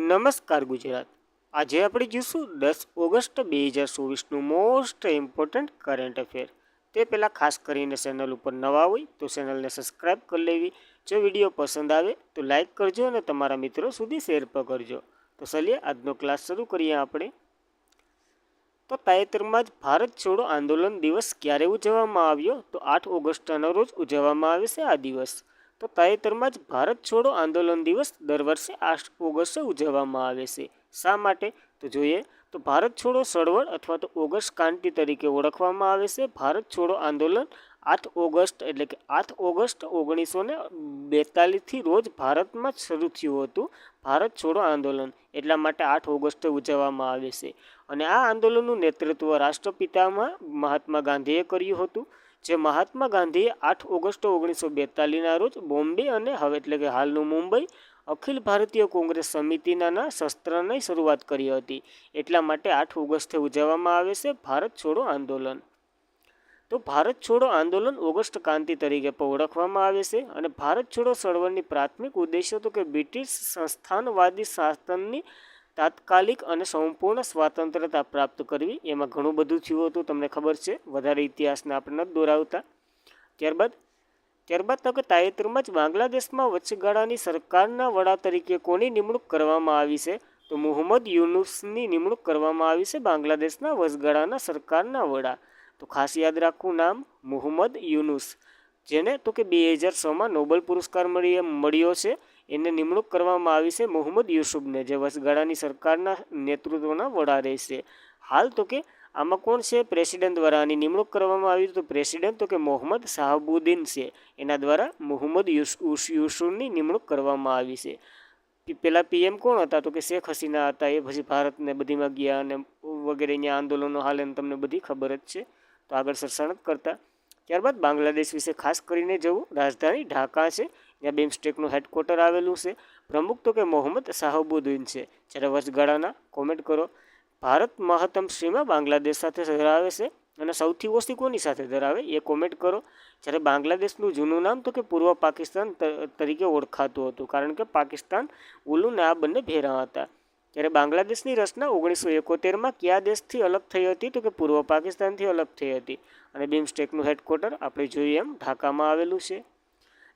નમસ્કાર ગુજરાત। આજે આપણે જોઈશું 10 ઓગસ્ટ 2024નું મોસ્ટ ઇમ્પોર્ટન્ટ કરંટ અફેર। તે પહેલાં ખાસ કરીને ચેનલ ઉપર નવા હોય તો ચેનલને સબસ્ક્રાઈબ કરી લેવી। જો વિડીયો પસંદ આવે તો લાઇક કરજો અને તમારા મિત્રો સુધી શેર પણ કરજો। તો ચલીએ આજનો ક્લાસ શરૂ કરીએ આપણે। તો તાજેતરમાં જ ભારત છોડો આંદોલન દિવસ ક્યારે ઉજવવામાં આવ્યો? તો 8 ઓગસ્ટના રોજ ઉજવવામાં આવે છે આ દિવસ। તો તાજેતરમાં જ ભારત છોડો આંદોલન દિવસ દર વર્ષે 8 ઓગસ્ટે ઉજવવામાં આવે છે। શા માટે? તો જોઈએ તો ભારત છોડો ચળવળ અથવા તો ઓગસ્ટ ક્રાંતિ તરીકે ઓળખવામાં આવે છે। ભારત છોડો આંદોલન 8 ઓગસ્ટ એટલે કે 8 ઓગસ્ટ 1942થી રોજ ભારતમાં શરૂ થયું હતું ભારત છોડો આંદોલન, એટલા માટે 8 ઓગસ્ટે ઉજવવામાં આવે છે। અને આ આંદોલનનું નેતૃત્વ રાષ્ટ્રપિતામાં મહાત્મા ગાંધીએ કર્યું હતું। જે મહાત્મા ગાંધીએ 8 ઓગસ્ટ 1942ના રોજ બોમ્બે અને હવે એટલે કે હાલનું મુંબઈ અખિલ ભારતીય કોંગ્રેસ સમિતિના શસ્ત્રની શરૂઆત કરી હતી, એટલા માટે 8 ઓગસ્ટે ઉજવવામાં આવે છે ભારત છોડો આંદોલન। તો ભારત છોડો આંદોલન ઓગસ્ટ ક્રાંતિ તરીકે પણ ઓળખવામાં આવે છે। અને ભારત છોડો ચળવળની પ્રાથમિક ઉદ્દેશ્ય તો કે બ્રિટિશ સંસ્થાનવાદી શાસનની તાત્કાલિક અને સંપૂર્ણ સ્વતંત્રતા પ્રાપ્ત કરવી। એમાં ઘણું બધું થયું હતું, તમને ખબર છે, વધારે ઇતિહાસને આપણે નથી દોરાવતા। ત્યારબાદ તો કે તાજેતરમાં જ બાંગ્લાદેશમાં વચગાળાની સરકારના વડા તરીકે કોની નિમણૂક કરવામાં આવી છે? તો મોહમ્મદ યુનુસની નિમણૂક કરવામાં આવી છે બાંગ્લાદેશના વચગાળાના સરકારના વડા। તો ખાસ યાદ રાખવું નામ, મોહમ્મદ યુનુસ, જેને તો કે 2006માં નોબેલ પુરસ્કાર મળ્યો છે। એને નિમણૂક કરવામાં આવી છે મોહમ્મદ યુસુફને, જે વચગાળાની સરકારના નેતૃત્વના વડા રહેશે। હાલ તો કે આમાં કોણ છે પ્રેસિડેન્ટ દ્વારા આની નિમણૂક કરવામાં આવી? તો પ્રેસિડેન્ટ તો કે મોહમ્મદ શાહબુદ્દીન છે, એના દ્વારા મોહમ્મદ યુસુફની નિમણૂક કરવામાં આવી છે। પેલા પીએમ કોણ હતા? તો કે શેખ હસીના હતા। એ પછી ભારતને બધીમાં ગયા અને વગેરે અહીંયા આંદોલનો હાલે તમને બધી ખબર જ છે, તો આગળ સરસાણ જ કરતા। ત્યારબાદ બાંગ્લાદેશ વિશે ખાસ કરીને જવું, રાજધાની ઢાકા છે, ત્યાં બિમ્સ્ટેકનું હેડક્વાર્ટર આવેલું છે। પ્રમુખ તો કે મોહમ્મદ શાહબુદ્દીન છે। જ્યારે વચગાળાના કોમેન્ટ કરો। ભારત મહત્તમ સીમા બાંગ્લાદેશ સાથે ધરાવે છે અને સૌથી ઓછી કોની સાથે ધરાવે એ કોમેન્ટ કરો। જ્યારે બાંગ્લાદેશનું જૂનું નામ તો કે પૂર્વ પાકિસ્તાન તરીકે ઓળખાતું હતું, કારણ કે પાકિસ્તાન ઓલું ને આ બંને ભેરા હતા। ત્યારે બાંગ્લાદેશની રચના 1971માં કયા દેશથી અલગ થઈ હતી? તો કે પૂર્વ પાકિસ્તાનથી અલગ થઈ હતી। અને બિમ્સ્ટેકનું હેડક્વાર્ટર આપણે જોઈએ એમ ઢાકામાં આવેલું છે।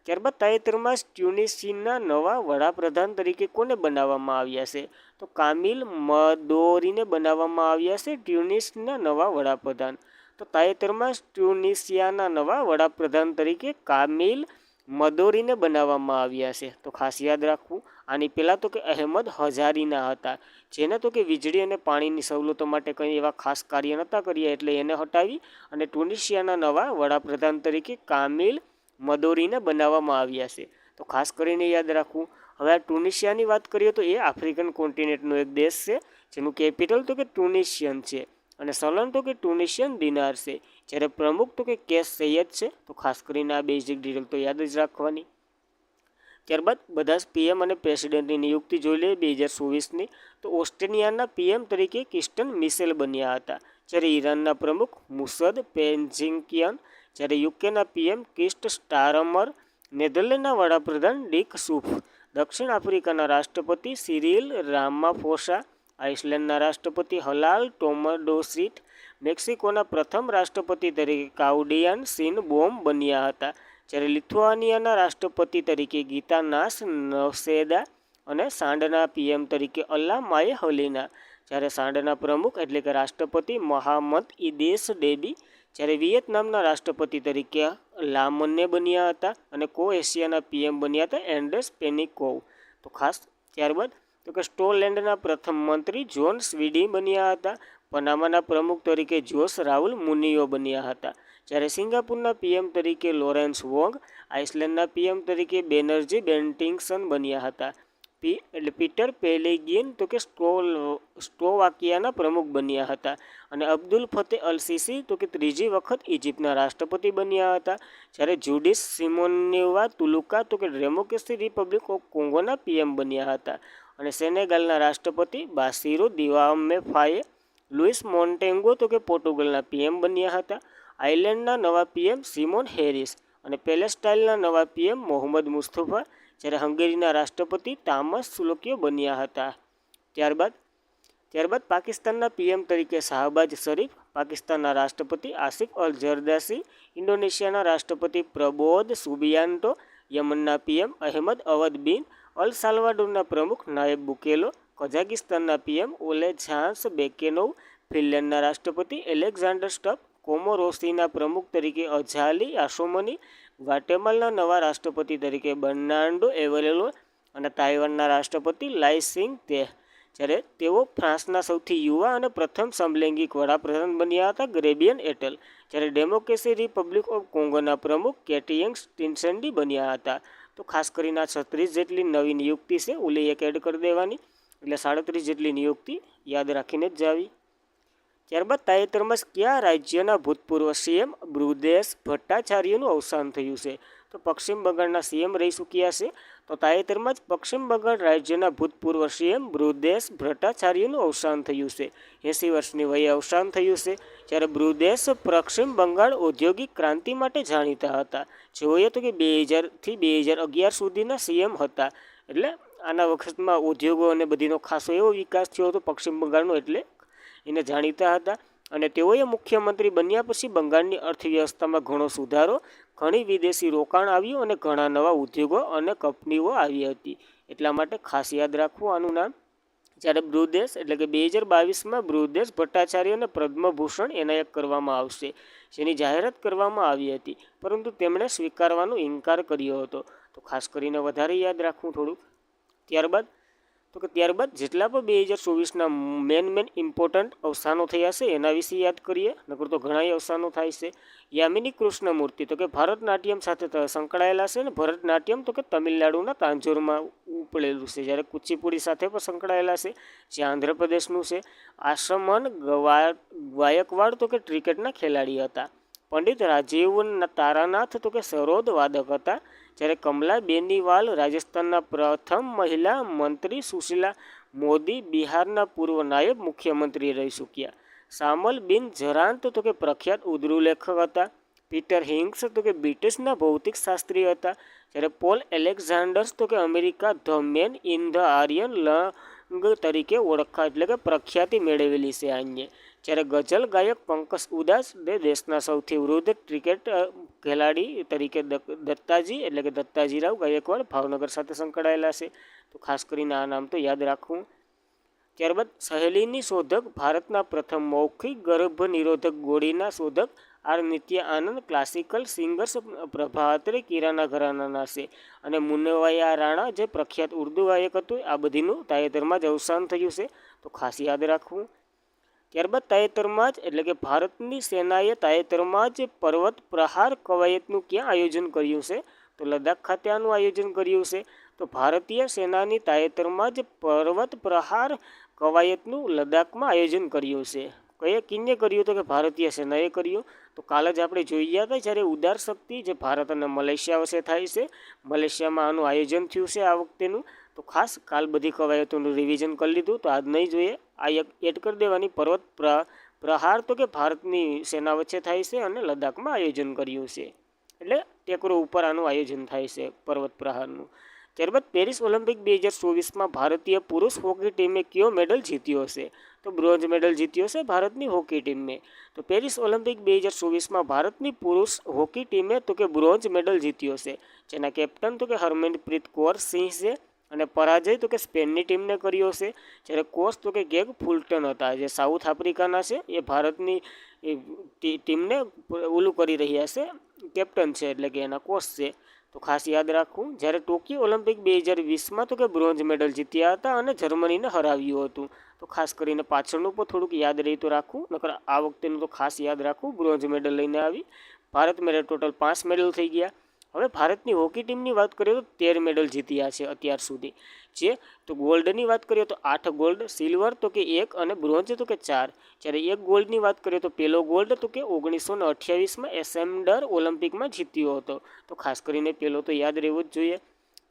ત્યારબાદ તાજેતરમાં ટ્યુનિશિયાના નવા વડાપ્રધાન તરીકે કોને બનાવવામાં આવ્યા છે? તો કામિલ મદોરીને બનાવવામાં આવ્યા છે ટ્યુનિશિયાના નવા વડાપ્રધાન। તો તાજેતરમાં ટ્યુનિશિયાના નવા વડાપ્રધાન તરીકે કામિલ મદોરીને બનાવવામાં આવ્યા છે। તો ખાસ યાદ રાખવું। આની પહેલાં તો કે અહેમદ હજારીના હતા, જેને તો કે વીજળી અને પાણીની સવલતો માટે કંઈ એવા ખાસ કાર્ય નહોતા કર્યા, એટલે એને હટાવી અને ટ્યુનિશિયાના નવા વડાપ્રધાન તરીકે કામિલ મદોરીને બનાવવામાં આવ્યા છે। તો ખાસ કરીને યાદ રાખવું। હવે આ ટ્યુનિશિયાની વાત કરીએ તો એ આફ્રિકન કોન્ટિનેન્ટનો એક દેશ છે, જેનું કેપિટલ તો કે ટ્યુનિશિયન છે અને ચલણ તો કે ટ્યુનિશિયન દિનાર છે। જ્યારે પ્રમુખ તો કે કેસ સૈયદ છે। તો ખાસ કરીને આ બેઝિક ડિટેલ તો યાદ જ રાખવાની। ત્યારબાદ બધા જ પીએમ અને પ્રેસિડેન્ટની નિયુક્તિ જોઈ લઈએ 2024ની। તો ઓસ્ટ્રેલિયાના પીએમ તરીકે કિસ્ટન મિશેલ બન્યા હતા, જ્યારે ઈરાનના પ્રમુખ મુસદ પેઝેશકિયાન, જ્યારે યુકેના પીએમ કીર સ્ટારમર, નેધરલેન્ડના વડાપ્રધાન ડિક શુફ, દક્ષિણ આફ્રિકાના રાષ્ટ્રપતિ સિરિલ રામાફોસા, આઇસલેન્ડના રાષ્ટ્રપતિ હલાલ ટોમડોસિટ, મેક્સિકોના પ્રથમ રાષ્ટ્રપતિ તરીકે ક્લાઉડિયા શિનબોમ બન્યા હતા, જ્યારે લિથુઆનિયાના રાષ્ટ્રપતિ તરીકે ગીતાનાસ નૌસેદા અને સાંડના પીએમ તરીકે અલ્લા માએ હલીના, જ્યારે સાંડના પ્રમુખ એટલે કે રાષ્ટ્રપતિ મહામદ ઇદેસ ડેબી, જ્યારે વિયેતનામના રાષ્ટ્રપતિ તરીકે લામને બન્યા હતા અને એશિયાના પીએમ બન્યા હતા એન્ડર્સ પેનિકોવ। તો ખાસ ત્યારબાદ તો કે સ્કોટલેન્ડના પ્રથમ મંત્રી જોન સ્વીડી બન્યા હતા, પનામાના પ્રમુખ તરીકે જોસ રાઉલ મુનિયો બન્યા હતા, જ્યારે સિંગાપુરના પીએમ તરીકે લોરેન્સ વોંગ, આઇસલેન્ડના પીએમ તરીકે બેનર્જી બેન્ટિંગસન બન્યા હતા, પીટર પેલેગ્રીન તો કે સ્લોવાકિયાના પ્રમુખ બન્યા હતા, અને અબ્દુલ ફતે અલ સીસી તો કે ત્રીજી વખત ઇજિપ્તના રાષ્ટ્રપતિ બન્યા હતા, જ્યારે જુડિસ સિમોનેવા તુલુકા તો કે ડેમોક્રેટિક રિપબ્લિક ઓફ કોંગોના પીએમ બન્યા હતા, અને સેનેગાલના રાષ્ટ્રપતિ બાસિરો દિવામે ફાએ, લુઇસ મોન્ટેગો તો કે પોર્ટુગલના પીએમ બન્યા હતા, આયર્લેન્ડના નવા પીએમ સિમોન હેરિસ, અને પેલેસ્ટાઇનના નવા પીએમ મોહમ્મદ મુસ્તફા, જ્યારે હંગેરીના રાષ્ટ્રપતિ તામસ સુલોકિયો બન્યા હતા। ત્યારબાદ પાકિસ્તાનના પીએમ તરીકે શાહબાજ શરીફ, પાકિસ્તાનના રાષ્ટ્રપતિ આસિફ અલ જરદારી, ઇન્ડોનેશિયાના રાષ્ટ્રપતિ પ્રબોધ સુબિયાન્ટો, યમનના પીએમ અહેમદ અવદ બિન અલ સાલ્વાડોરના પ્રમુખ નાયબ બુકેલો, કઝાકિસ્તાનના પીએમ ઓલે ઝાન્સ બેકેનોવ, ફિનલેન્ડના રાષ્ટ્રપતિ એલેક્ઝાન્ડર સ્ટપ, કોમોરોસીના પ્રમુખ તરીકે અઝાલી આસોમની, ગ્વાટેમાલના નવા રાષ્ટ્રપતિ તરીકે બર્નાર્ડો એવરેલો અને તાઇવાનના રાષ્ટ્રપતિ લાઈ સિંગ તે. જ્યારે તેઓ ફ્રાન્સના સૌથી યુવા અને પ્રથમ સમલૈંગિક વડાપ્રધાન બન્યા હતા ગ્રેબિયન એટલ. જ્યારે ડેમોક્રેસી રિપબ્લિક ઓફ કોંગોના પ્રમુખ કેટિયંગ ટિન્સેન્ડી બન્યા હતા. તો ખાસ કરીને આ 36 જેટલી નવી નિયુક્તિ છે, ઓલી એક એડ કરી દેવાની, એટલે 37 જેટલી નિયુક્તિ યાદ રાખીને જ જાવી. ત્યારબાદ તાજેતરમાં જ કયા રાજ્યના ભૂતપૂર્વ સીએમ બ્રુદેશ ભટ્ટાચાર્યનું અવસાન થયું છે? તો પશ્ચિમ બંગાળના સીએમ રહી ચૂક્યા છે. તો તાજેતરમાં જ પશ્ચિમ બંગાળ રાજ્યના ભૂતપૂર્વ સીએમ બ્રુદેશ ભટ્ટાચાર્યનું અવસાન થયું છે. 80 વર્ષની વયે અવસાન થયું છે. જ્યારે બ્રુદેશ પશ્ચિમ બંગાળ ઔદ્યોગિક ક્રાંતિ માટે જાણીતા હતા. જોઈએ તો કે 2000થી 2011 સુધીના સીએમ હતા. એટલે આના વખતમાં ઉદ્યોગો અને બધીનો ખાસો એવો વિકાસ થયો હતો પશ્ચિમ બંગાળનો, એટલે એને જાણીતા હતા. અને તેઓએ મુખ્યમંત્રી બન્યા પછી બંગાળની અર્થવ્યવસ્થામાં ઘણો સુધારો, ઘણી વિદેશી રોકાણ આવ્યું અને ઘણા નવા ઉદ્યોગો અને કંપનીઓ આવી હતી. એટલા માટે ખાસ યાદ રાખવું આનું નામ. જ્યારે બ્રુદેશ એટલે કે 2022માં બ્રુદેશ ભટ્ટાચાર્યને પદ્મભૂષણ એનાયત કરવામાં આવશે, જેની જાહેરાત કરવામાં આવી હતી, પરંતુ તેમણે સ્વીકારવાનો ઇનકાર કર્યો હતો. તો ખાસ કરીને વધારે યાદ રાખવું થોડુંક. ત્યારબાદ જેટલા પણ 2024ના મેન ઇમ્પોર્ટન્ટ અવસાનો થયા છે એના વિશે યાદ કરીએ, નકર તો ઘણા અવસાનો થાય છે. યામિની કૃષ્ણમૂર્તિ તો કે ભરતનાટ્યમ સાથે સંકળાયેલા છે, અને ભરતનાટ્યમ તો કે તમિલનાડુના તાંજોરમાં ઉપડેલું છે. જ્યારે કુચીપુડી સાથે પણ સંકળાયેલા છે, જે આંધ્રપ્રદેશનું છે. આસમન ગાયકવાડ તો કે ક્રિકેટના ખેલાડી હતા. પંડિત રાજીવ તારાનાથ તો કે સરોદ વાદક હતા. જ્યારે કમલા બેનીવાલ રાજસ્થાનના પ્રથમ મહિલા મંત્રી, સુશીલા મોદી બિહારના પૂર્વ નાયબ મુખ્યમંત્રી રહી ચૂક્યા. શામલ બિન જરાંત તો કે પ્રખ્યાત ઉર્દૂ લેખક હતા. પીટર હિંગ્સ તો કે બ્રિટિશના ભૌતિક શાસ્ત્રી હતા. જ્યારે પોલ એલેક્ઝાન્ડર્સ તો કે America the man in the iron lung તરીકે ઓળખા એટલે કે પ્રખ્યાતિ મેળવેલી છે આને. જ્યારે ગઝલ ગાયક પંકજ ઉદાસ દેશના સૌથી વૃદ્ધ ક્રિકેટ ખેલાડી તરીકે દત્તાજી એટલે કે દત્તાજીરાવ ગાયકવાડ ભાવનગર સાથે સંકળાયેલા છે. તો ખાસ કરીને આ નામ તો યાદ રાખવું. ત્યારબાદ સહેલીની શોધક, ભારતના પ્રથમ મૌખિક ગર્ભનિરોધક ગોળીના શોધક આર નિત્ય આનંદ ક્લાસિકલ સિંગર્સ પ્રભાતે કિરાના ઘરાનાના છે. અને મુનવૈયા રાણા જે પ્રખ્યાત ઉર્દૂ ગાયક હતું, આ બધીનું તાજેતરમાં જ અવસાન થયું છે. તો ખાસ યાદ રાખવું. ત્યારબાદ તાજેતરમાં જ એટલે કે ભારતની સેનાએ તાજેતરમાં જ પર્વત પ્રહાર કવાયતનું ક્યાં આયોજન કર્યું છે? તો લદ્દાખ ખાતે આનું આયોજન કર્યું છે. તો ભારતીય સેનાની તાજેતરમાં જ પર્વત પ્રહાર કવાયતનું લદ્દાખમાં આયોજન કર્યું છે. કિને કર્યું? તો કે ભારતીય સેનાએ કર્યું. તો કાલે જ આપણે જોઈ ગયા હતા, જ્યારે ઉદાર શક્તિ જે ભારત અને મલેશિયા વચ્ચે થાય છે, મલેશિયામાં આનું આયોજન થયું છે આ વખતેનું. તો ખાસ કાલ બધી કવાયતોનું રિવિઝન કરી લીધું, તો આજ નહીં જોઈએ, આ એડ કરી દેવાની. પર્વત પ્રહાર તો કે ભારતની સેના વચ્ચે થાય છે અને લદ્દાખમાં આયોજન કર્યું છે, એટલે ટેકરો ઉપર આનું આયોજન થાય છે પર્વત પ્રહારનું. ત્યારબાદ પેરિસ ઓલિમ્પિક 2024માં ભારતીય પુરુષ હોકી ટીમે કયો મેડલ જીત્યો છે? તો બ્રોન્ઝ મેડલ જીત્યો છે ભારતની હોકી ટીમે. તો પેરિસ ઓલિમ્પિક 2024માં ભારતની પુરુષ હોકી ટીમે તો કે બ્રોન્ઝ મેડલ જીત્યો છે, જેના કેપ્ટન તો કે હરમનપ્રીત કૌર સિંહ છે. અને પરાજય તો કે સ્પેનની ટીમને કર્યો છે. જ્યારે કોચ તો કે ગેગ ફુલટન હતા, જે સાઉથ આફ્રિકાના છે, એ ભારતની ટીમને ઓલું કરી રહ્યા છે, કેપ્ટન છે એટલે કે એના કોચ છે. તો ખાસ યાદ રાખવું. જ્યારે ટોક્યો ઓલિમ્પિક 2020માં તો કે બ્રોન્ઝ મેડલ જીત્યા હતા અને જર્મનીને હરાવ્યું હતું. તો ખાસ કરીને પાછળનું પણ થોડુંક યાદ રહી તો રાખવું, નકર આ વખતેનું તો ખાસ યાદ રાખવું. બ્રોન્ઝ મેડલ લઈને આવી ભારત મેડલ ટોટલ 5 મેડલ થઈ ગયા. હવે ભારતની હોકી ટીમની વાત કરીએ તો 13 મેડલ જીત્યા છે અત્યાર સુધી. તો ગોલ્ડની વાત કરીએ તો 8 ગોલ્ડ, સિલ્વર તો કે 1 અને બ્રોન્ઝ તો કે 4. જ્યારે એક ગોલ્ડની વાત કરીએ તો પહેલો ગોલ્ડ તો કે 1928માં એસેમ્બલર ઓલિમ્પિકમાં જીત્યો હતો. તો ખાસ કરીને પહેલો તો યાદ રહેવું જ જોઈએ.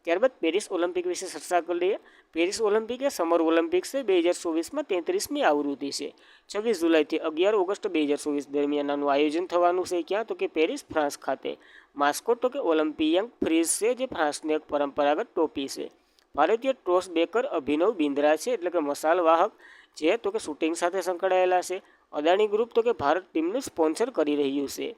ત્યારબાદ પેરિસ ઓલિમ્પિક વિશે ચર્ચા કરી લઈએ. પેરિસ ઓલિમ્પિક એ સમર ઓલિમ્પિક છે, 2024માં 33મી આવૃત્તિ છે. 26 જુલાઈથી 11 ઓગસ્ટ 2024 દરમિયાન આનું આયોજન થવાનું છે. ક્યાં? તો કે પેરિસ, ફ્રાન્સ ખાતે. માસ્કોટ તો કે ઓલિમ્પિયન ફ્રીઝ છે, જે ફ્રાન્સની એક પરંપરાગત ટોપી છે. ભારતીય ટોસ બેકર અભિનવ બિંદ્રા છે, એટલે કે મસાલ વાહક, જે તો કે શૂટિંગ સાથે સંકળાયેલા છે. અદાણી ગ્રુપ તો કે ભારત ટીમનું સ્પોન્સર કરી રહ્યું છે.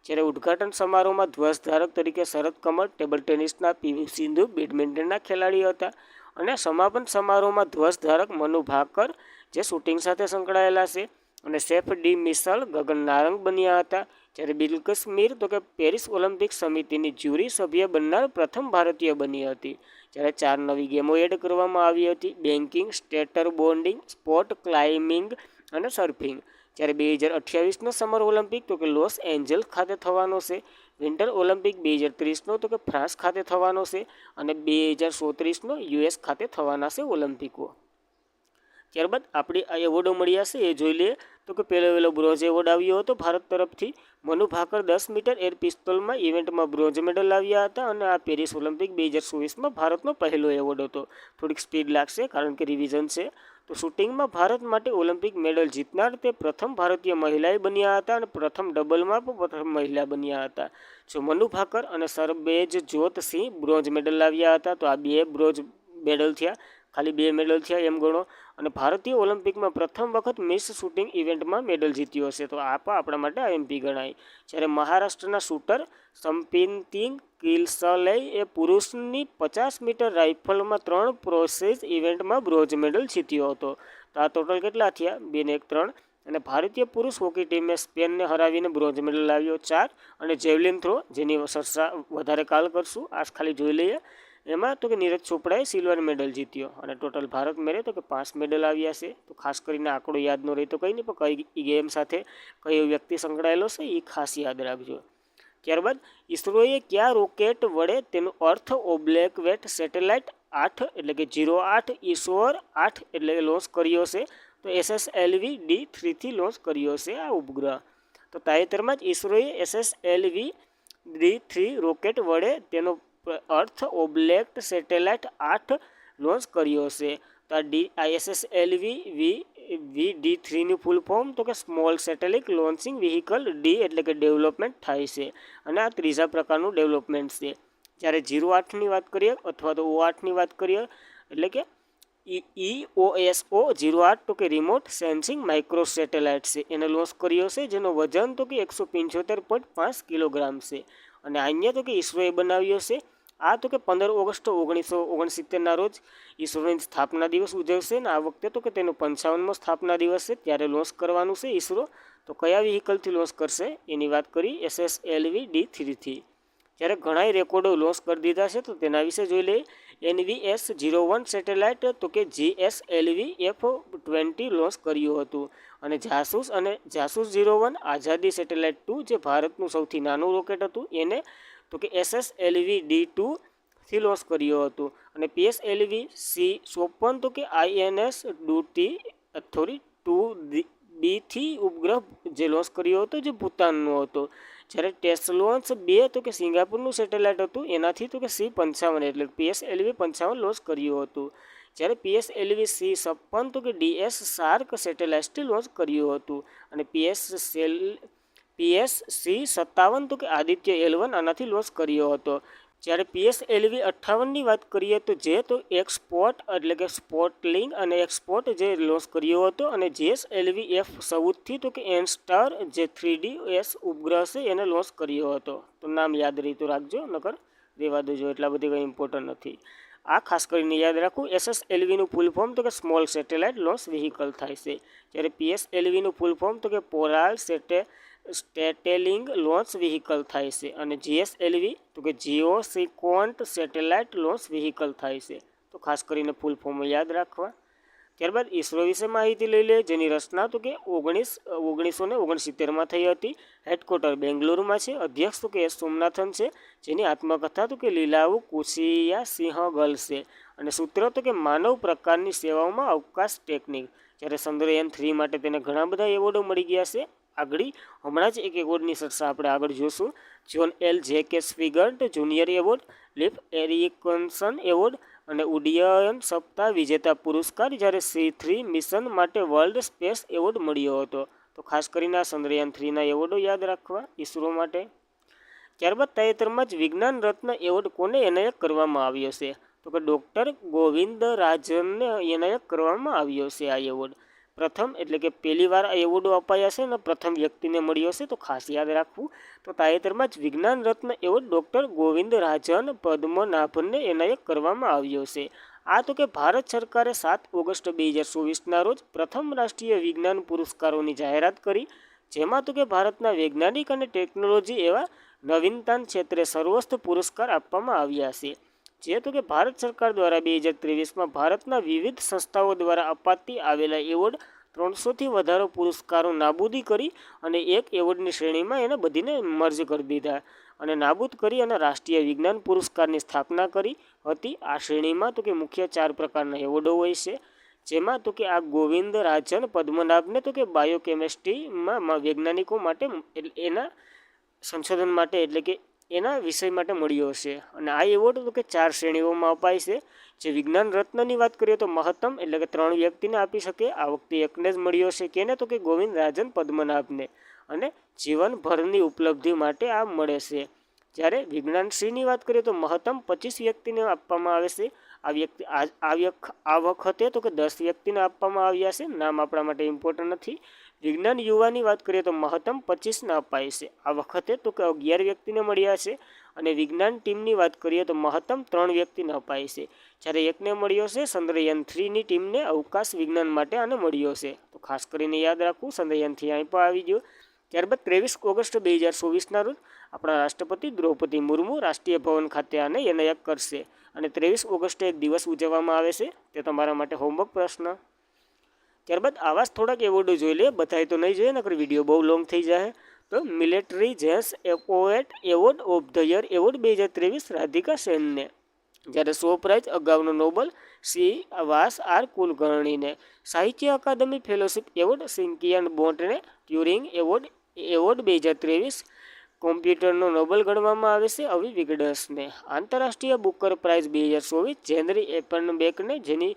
જ્યારે ઉદ્ઘાટન સમારોહમાં ધ્વજધારક તરીકે શરદ કમલ, ટેબલ ટેનિસના પીવી સિંધુ, બેડમિન્ટનના ખેલાડી હતા. અને સમાપન સમારોહમાં ધ્વજધારક મનુ ભાકર, જે શૂટિંગ સાથે સંકળાયેલા છે. અને સેફ ડી મિસાલ ગગન નારંગ બન્યા હતા. જ્યારે બિલ્કિસ મીર તો કે પેરિસ ઓલિમ્પિક સમિતિની જ્યુરી સભ્ય બનનાર પ્રથમ ભારતીય બની હતી. જ્યારે 4 નવી ગેમો એડ કરવામાં આવી હતી: banking, scatter boarding, sport climbing અને સર્ફિંગ. જ્યારે 2028નો સમર ઓલિમ્પિક તો કે લોસ એન્જલ્સ ખાતે થવાનો છે. વિન્ટર ઓલિમ્પિક 2030નો તો કે ફ્રાન્સ ખાતે થવાનો છે. અને 2034નો યુએસ ખાતે થવાના છે ઓલિમ્પિકો. ત્યારબાદ આપણી આ એવોર્ડો મળ્યા છે એ જોઈ લઈએ. તો કે પહેલો બ્રોન્ઝ એવોર્ડ આવ્યો હતો ભારત તરફથી. મનુ ભાકર 10 મીટર એર પિસ્તોલમાં ઇવેન્ટમાં બ્રોન્ઝ મેડલ લાવ્યા હતા. અને આ પેરિસ ઓલિમ્પિક 2024માં ભારતનો પહેલો એવોર્ડ હતો. થોડીક સ્પીડ લાગશે કારણ કે રિવિઝન છે. તો શૂટિંગમાં ભારત માટે ઓલિમ્પિક મેડલ જીતનાર તે પ્રથમ ભારતીય મહિલાએ બન્યા હતા. અને પ્રથમ ડબલમાં પણ પ્રથમ મહિલા બન્યા હતા. જો મનુ ભાકર અને સરબેજજોત સિંહ બ્રોન્ઝ મેડલ લાવ્યા હતા. તો આ 2 બ્રોન્ઝ મેડલ થયા, ખાલી 2 મેડલ થયા એમ ગણો. અને ભારતીય ઓલિમ્પિકમાં પ્રથમ વખત મિસ શૂટિંગ ઇવેન્ટમાં મેડલ જીત્યો હશે, તો આ પણ આપણા માટે આઈએમપી ગણાય. જ્યારે મહારાષ્ટ્રના શૂટર સંપિતિંગ કિલ્સલે એ પુરુષની 50 મીટર રાઇફલમાં 3 પ્રોસેસ ઇવેન્ટમાં બ્રોન્ઝ મેડલ જીત્યો હતો. તો આ ટોટલ કેટલા થયા? 2 ને 1 3. અને ભારતીય પુરુષ હોકી ટીમે સ્પેનને હરાવીને બ્રોન્ઝ મેડલ લાવ્યો 4. અને જેવલિન થ્રો, જેની ચર્ચા વધારે કાલ કરશું, આ ખાલી જોઈ લઈએ. એમાં તો કે નીરજ ચોપડાએ સિલ્વર મેડલ જીત્યો. અને ટોટલ ભારત મેળે તો કે 5 મેડલ આવ્યા છે. તો ખાસ કરીને આંકડો યાદ ન રહે તો કંઈ નહીં, પણ કઈ ગેમ સાથે કઈ વ્યક્તિ સંકળાયેલો છે એ ખાસ યાદ રાખજો. ત્યારબાદ ઇસરોએ કયા રોકેટ વડે તેનું અર્થ ઓબ્લેકવેટ સેટેલાઇટ 8 એટલે કે 08 ઈશ્વર 8 એટલે કે લોન્ચ કર્યો છે? તો SSLV-D3થી લોન્ચ કર્યો છે આ ઉપગ્રહ. તો તાજેતરમાં જ ઇસરોએ SSLV-D3 રોકેટ વડે તેનો અર્થ ઓબ્લેક્ટ સેટેલાઇટ 8 લોન્ચ કર્યો છે. તો આ SSLV-D3ની ફૂલ ફોર્મ તો કે small satellite launching vehicle, D એટલે કે ડેવલપમેન્ટ થાય છે. અને આ ત્રીજા પ્રકારનું ડેવલપમેન્ટ છે. જ્યારે 08ની વાત કરીએ અથવા તો O8ની વાત કરીએ, એટલે કે EOSO 08 તો કે રિમોટ સેન્સિંગ માઇક્રો સેટેલાઇટ છે, એને લોન્ચ કર્યો છે, જેનો વજન તો કે 175.5 કિલોગ્રામ છે. અને અન્ય તો કે ઇસરોએ બનાવ્યો છે. આ તો કે 15 ઓગસ્ટ 1969ના રોજ ઇસરોની સ્થાપના દિવસ ઉજવશે. ને આ વખતે તો કે તેનો 55મો સ્થાપના દિવસ છે, ત્યારે લોન્ચ કરવાનું છે ઇસરો. તો કયા વ્હીકલથી લોન્ચ કરશે એની વાત કરી, SSLV-D3થી. જ્યારે ઘણાય રેકોર્ડો લોન્ચ કરી દીધા છે, તો તેના વિશે જોઈ લઈએ. NVS-01 સેટેલાઇટ તો કે GSLV-F20 લોન્ચ કર્યું હતું. અને જાસૂસ 01 આઝાદી સેટેલાઇટ 2, જે ભારતનું સૌથી નાનું રોકેટ હતું, એને તો કે SSLV-D2થી લોન્ચ કર્યો હતું. અને PSLV-C54 તો કે INS ડુટી 2B ઉપગ્રહ જે લોન્ચ કર્યો હતો, જે ભૂતાનનો હતો. જ્યારે ટેસ્ટ લોન્ચ 2 તો કે સિંગાપુરનું સેટેલાઇટ હતું, એનાથી તો કે C55 એટલે PSLV-55 લોન્ચ કર્યું હતું. જ્યારે PSLV-C56 તો કે DS શાર્ક સેટેલાઇટથી લોન્ચ કર્યું હતું. અને PSC-57 તો કે આદિત્ય L1 આનાથી લોન્ચ કર્યો હતો. જ્યારે PSLV-58ની વાત કરીએ તો જે તો એક્સપોર્ટ એટલે કે સ્પોર્ટલિંગ અને એક્સપોર્ટ જે લોન્ચ કર્યો હતો. અને GSLV-F14થી તો કે એનસ્ટાર જે 3DS ઉપગ્રહ છે એને લોન્ચ કર્યો હતો. તો નામ યાદ રહી તો રાખજો, નકર રહેવા દેજો, એટલા બધી કંઈ ઇમ્પોર્ટન્ટ નથી. આ ખાસ કરીને યાદ રાખવું. SSLVનું ફૂલ ફોર્મ તો કે સ્મોલ સેટેલાઇટ લોન્ચ વ્હીકલ થાય છે. જ્યારે PSLVનું ફૂલ ફોર્મ તો કે પોલાર સ્ટેટેલિંગ લોન્ચ વ્હીકલ થાય છે. અને GSLV તો કે જીઓસિકોન્ટ સેટેલાઇટ લોન્ચ વ્હીકલ થાય છે. તો ખાસ કરીને ફૂલ ફોર્મ યાદ રાખવા. ત્યારબાદ ઇસરો વિશે માહિતી લઈ લે, જેની રચના તો કે 1969માં થઈ હતી. હેડક્વાર્ટર બેંગ્લુરુમાં છે. અધ્યક્ષ તો કે એસ સોમનાથન છે, જેની આત્મકથા તો કે લીલાવું કુશિયા સિંહગલ છે. અને સૂત્ર તો કે માનવ પ્રકારની સેવાઓમાં અવકાશ ટેકનિક. જ્યારે ચંદ્રયાન 3 માટે તેને ઘણા બધા એવોર્ડો મળી ગયા છે. હમણાં જ એક એવોર્ડની ચર્ચા આપણે આગળ જોશું. જ્હોન એલ જેકે સ્વિગર્ટ જુનિયર એવોર્ડ, લિફ એરિકસન એવોર્ડ અને ઉડ્ડયન સપ્તાહ વિજેતા પુરસ્કાર. જ્યારે C3 મિશન માટે વર્લ્ડ સ્પેસ એવોર્ડ મળ્યો હતો. તો ખાસ કરીને આ ચંદ્રયાન 3ના એવોર્ડો યાદ રાખવા ઇસરો માટે. ત્યારબાદ તાજેતરમાં જ વિજ્ઞાન રત્ન એવોર્ડ કોને એનાયત કરવામાં આવ્યો છે? તો કે ડૉક્ટર ગોવિંદરાજનને એનાયત કરવામાં આવ્યો છે આ એવોર્ડ. પ્રથમ એટલે કે પહેલી વાર આ એવોર્ડો અપાયા છે અને પ્રથમ વ્યક્તિને મળ્યો છે, તો ખાસ યાદ રાખવું. તો તાજેતરમાં જ વિજ્ઞાન રત્ન એવોર્ડ ડૉક્ટર ગોવિંદરાજન પદ્મનાભનને એનાયત કરવામાં આવ્યો છે. આ તો કે ભારત સરકારે 7 ઓગસ્ટ 2024ના રોજ પ્રથમ રાષ્ટ્રીય વિજ્ઞાન પુરસ્કારોની જાહેરાત કરી, જેમાં તો કે ભારતના વૈજ્ઞાનિક અને ટેકનોલોજી એવા નવીનતા ક્ષેત્રે સર્વોચ્ચ પુરસ્કાર આપવામાં આવ્યા છે. જે તો કે ભારત સરકાર દ્વારા 2023માં ભારતના વિવિધ સંસ્થાઓ દ્વારા અપાતી આવેલા એવોર્ડ 300થી વધારે પુરસ્કારો નાબૂદી કરી અને એક એવોર્ડની શ્રેણીમાં એને બધીને મર્જ કરી દીધા અને નાબૂદ કરી અને રાષ્ટ્રીય વિજ્ઞાન પુરસ્કારની સ્થાપના કરી હતી. આ શ્રેણીમાં તો કે મુખ્ય 4 પ્રકારના એવોર્ડો હોય છે, જેમાં તો કે આ ગોવિંદરાજન પદ્મનાભને તો કે બાયોકેમિસ્ટ્રીમાં વૈજ્ઞાનિકો માટે એના સંશોધન માટે એટલે કે એના વિષય માટે મળ્યો છે. અને આ એવોર્ડ તો કે 4 શ્રેણીઓમાં અપાય છે. જે વિજ્ઞાન રત્નની વાત કરીએ તો મહત્તમ એટલે કે 3 વ્યક્તિને આપી શકે. આ વખતે એકને જ મળ્યો છે, કેને તો કે ગોવિંદરાજન પદ્મનાભને, અને જીવનભરની ઉપલબ્ધિ માટે આ મળે છે. જ્યારે વિજ્ઞાનશ્રીની વાત કરીએ તો મહત્તમ 25 વ્યક્તિને આપવામાં આવે છે. આ વખતે તો કે 10 વ્યક્તિને આપવામાં આવ્યા છે. નામ આપણા માટે ઇમ્પોર્ટન્ટ નથી. વિજ્ઞાન યુવાની વાત કરીએ તો મહત્તમ 25ને અપાય છે. આ વખતે તો કે 11 વ્યક્તિને મળ્યા છે. અને વિજ્ઞાન ટીમની વાત કરીએ તો મહત્તમ 3 વ્યક્તિને અપાય છે. જ્યારે એકને મળ્યો છે ચંદ્રયાન 3ની ટીમને અવકાશ વિજ્ઞાન માટે આને મળ્યો છે. તો ખાસ કરીને યાદ રાખવું, ચંદ્રયાન 3 અહીં પણ આવી ગયો. ત્યારબાદ 23 ઓગસ્ટ 2024ના રોજ આપણા રાષ્ટ્રપતિ દ્રૌપદી મુર્મુ રાષ્ટ્રીય ભવન ખાતે આને એનાયત કરશે. અને 23 ઓગસ્ટે એક દિવસ ઉજવવામાં આવે છે. તે તમારા માટે હોમવર્ક પ્રશ્ન. ત્યારબાદ આવા જ થોડાક એવોર્ડો જોઈ લે, બધાય તો નહીં જોઈએ, નકર વિડીયો બહુ લોંગ થઈ જાય. તો મિલિટરી જેન્સ poet award of the year award 2023 Radhika સેનને. જ્યારે સો પ્રાઇઝ અગાઉનો નોબલ સી વાસ આર કુલકર્ણીને. સાહિત્ય અકાદમી ફેલોશિપ એવોર્ડ સિન્કિયન બોન્ટને. ટ્યુરિંગ એવોર્ડ 2023 કોમ્પ્યુટરનો નોબલ ગણવામાં આવે છે અવી વિગડસને. આંતરરાષ્ટ્રીય બુકર પ્રાઇઝ 2024 જેનરી એપનબેકને, જેની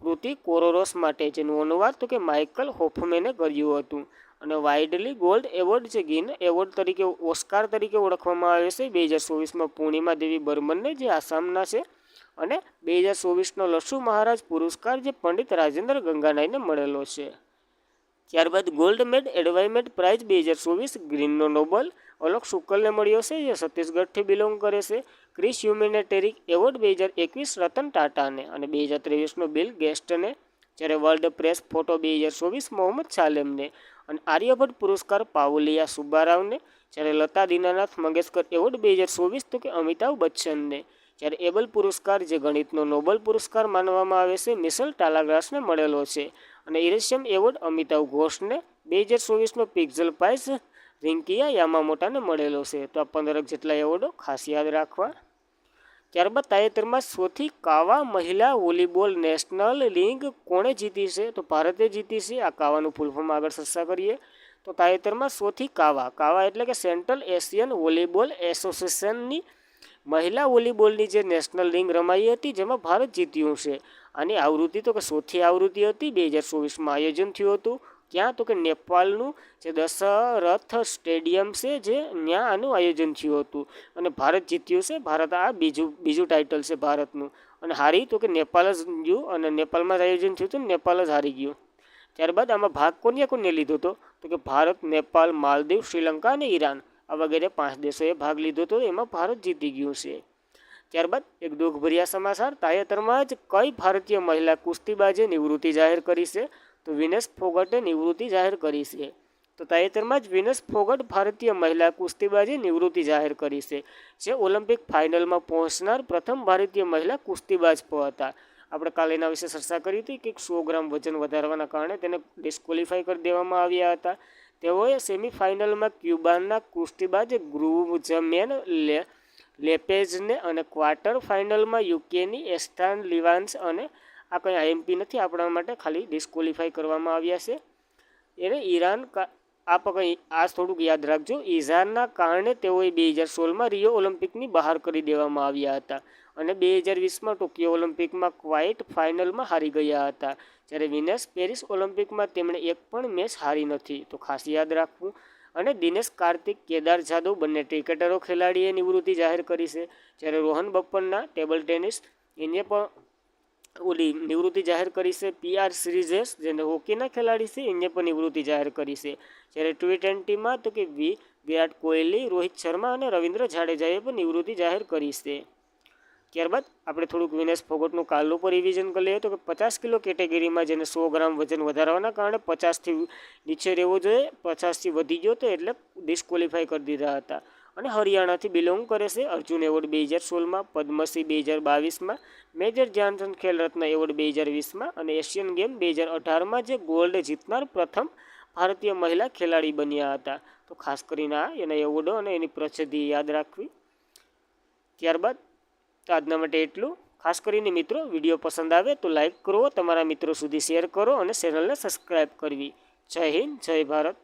કૃતિ કોરોરોસ માટે, જેનું અનુવાદ તો કે માઇકલ હોફમેને કર્યું હતું. અને વાઇડલી ગોલ્ડ એવોર્ડ જે ગિન એવોર્ડ તરીકે ઓસ્કાર તરીકે ઓળખવામાં આવે છે 2024માં પૂર્ણિમા દેવી બર્મનને, જે આસામના છે. અને 2024નો લસુ મહારાજ પુરસ્કાર જે પંડિત રાજેન્દ્ર ગંગાનાઈને મળેલો છે. ત્યારબાદ ગોલ્ડ મેડ એડવાઇમેન્ટ પ્રાઇઝ 2024 ગ્રીનનો નોબલ અલોક શુક્લને મળ્યો છે, જે છત્તીસગઢથી બિલોંગ કરે છે. ક્રિસ હ્યુમેનિટેરિક એવોર્ડ 2021 રતન ટાટાને. અને 2023નો બિલ ગેસ્ટને. જ્યારે વર્લ્ડ પ્રેસ ફોટો 2024 મોહમ્મદ સાલેમને. અને આર્યભટ્ટ પુરસ્કાર પાઉલિયા સુબ્બારાવને. જ્યારે લતા દીનાનાથ મંગેશકર એવોર્ડ 2024 તો કે અમિતાભ બચ્ચનને. જ્યારે એબલ પુરસ્કાર જે ગણિતનો નોબલ પુરસ્કાર માનવામાં આવે છે મિશેલ ટાલાગ્રાસને મળેલો છે. અને ઇરેશિયમ એવોર્ડ અમિતાભ ઘોષને. 2024નો પિક્ઝલ પ્રાઇઝ રિંકિયા યામામોટાને મળેલો છે. તો આ 15 જેટલા એવોર્ડો ખાસ યાદ રાખવા. ત્યારબાદ તાજેતરમાં સૌથી કાવા મહિલા વોલીબોલ નેશનલ લીગ કોણે જીતી છે? તો ભારતે જીતી છે. આ કાવાનું ફૂલ ફોર્મ આગળ ચર્ચા કરીએ. તો તાજેતરમાં સૌથી કાવા એટલે કે સેન્ટ્રલ એશિયન વોલીબોલ એસોસિએશનની મહિલા વોલીબોલની જે નેશનલ લીગ રમાઈ હતી, જેમાં ભારત જીત્યું છે. આની આવૃત્તિ તો કે ચોથી આવૃત્તિ હતી, 2024માં આયોજન થયું હતું. ક્યાં? તો કે નેપાળનું જે દશરથ સ્ટેડિયમ છે, જે ત્યાં આનું આયોજન થયું હતું. અને ભારત જીત્યું છે. ભારત આ બીજું ટાઇટલ છે ભારતનું. અને હારી તો કે નેપાળ જ ગયું, અને નેપાળમાં જ આયોજન થયું હતું, નેપાળ જ હારી ગયું. ત્યારબાદ આમાં ભાગ કોને લીધો હતો? તો કે ભારત, નેપાળ, માલદીવ, શ્રીલંકા અને ઈરાન આ વગેરે 5 દેશોએ ભાગ લીધો હતો. એમાં ભારત જીતી ગયું છે. ત્યારબાદ એક દુઃખભર્યા સમાચાર. તાજેતરમાં જ કઈ ભારતીય મહિલા કુસ્તીબાજે નિવૃત્તિ જાહેર કરી છે? તો વિનેશ ફોગટે નિવૃત્તિ જાહેર કરી છે. તો તાજેતરમાં જ વિનેશ ફોગટ ભારતીય મહિલા કુસ્તીબાજે નિવૃત્તિ જાહેર કરી છે. જે ઓલિમ્પિક ફાઇનલમાં પહોંચનાર પ્રથમ ભારતીય મહિલા કુસ્તીબાજ પણ હતા. આપણે કાલે એના વિશે ચર્ચા કરી હતી કે 100 ગ્રામ વજન વધારવાના કારણે તેને ડિસ્ક્વોલિફાય કરી દેવામાં આવ્યા હતા. તેઓએ સેમિફાઇનલમાં ક્યુબાના કુસ્તીબાજ ગ્રુઝમેન લેપેઝને અને ક્વાર્ટર ફાઇનલમાં યુકેની એસ્ટાન લિવાન્સ અને આ કંઈ આઈએમપી નથી આપણા માટે, ખાલી ડિસ્ક્વોલિફાય કરવામાં આવ્યા છે. એને ઈરાન આ થોડુંક યાદ રાખજો. ઈઝારના કારણે તેઓએ 2016માં રિયો ઓલિમ્પિકની બહાર કરી દેવામાં આવ્યા હતા. અને 2020માં ટોક્યો ઓલિમ્પિકમાં ક્વાર્ટર ફાઇનલમાં હારી ગયા હતા. જ્યારે વિનેશ પેરિસ ઓલિમ્પિકમાં તેમણે એક પણ મેચ હારી નથી. તો ખાસ યાદ રાખવું. અને દિનેશ કાર્તિક, કેદાર જાદવ બંને ક્રિકેટરો ખેલાડીએ નિવૃત્તિ જાહેર કરી છે. જ્યારે રોહન બોપન્ના ટેબલ ટેનિસ એને પણ ઓલી નિવૃત્તિ જાહેર કરી છે. PR શ્રીજેશ જેને હોકીના ખેલાડી છે એને પણ નિવૃત્તિ જાહેર કરી છે. જ્યારે T20માં તો કે વિરાટ કોહલી, રોહિત શર્મા અને રવિન્દ્ર જાડેજાએ પણ નિવૃત્તિ જાહેર કરી છે. ત્યારબાદ આપણે થોડુંક વિનેશ ફોગટનું કાલનું પર રિવિઝન કરી લઈએ તો કે 50 કિલો કેટેગરીમાં જેને 100 ગ્રામ વજન વધારવાના કારણે 50થી નીચે રહેવો જોઈએ, 50થી વધી ગયો તો એટલે ડિસ્ક્વોલિફાય કરી દીધા હતા. અને હરિયાણાથી બિલોંગ કરે છે. Arjun award 2016માં, Padmashri 2022માં, major Dhyan Chand Khel Ratna award 2020માં અને એશિયન ગેમ 2018માં જે ગોલ્ડ જીતનાર પ્રથમ ભારતીય મહિલા ખેલાડી બન્યા હતા. તો ખાસ કરીને આ એના એવોર્ડો અને એની પ્રસિદ્ધિ યાદ રાખવી. ત્યારબાદ આજના માટે એટલું. ખાસ કરીને મિત્રો વિડીયો પસંદ આવે તો લાઈક કરો, તમારા મિત્રો સુધી શેર કરો અને ચેનલને સબસ્ક્રાઈબ કરવી. જય હિન્દ, જય ભારત.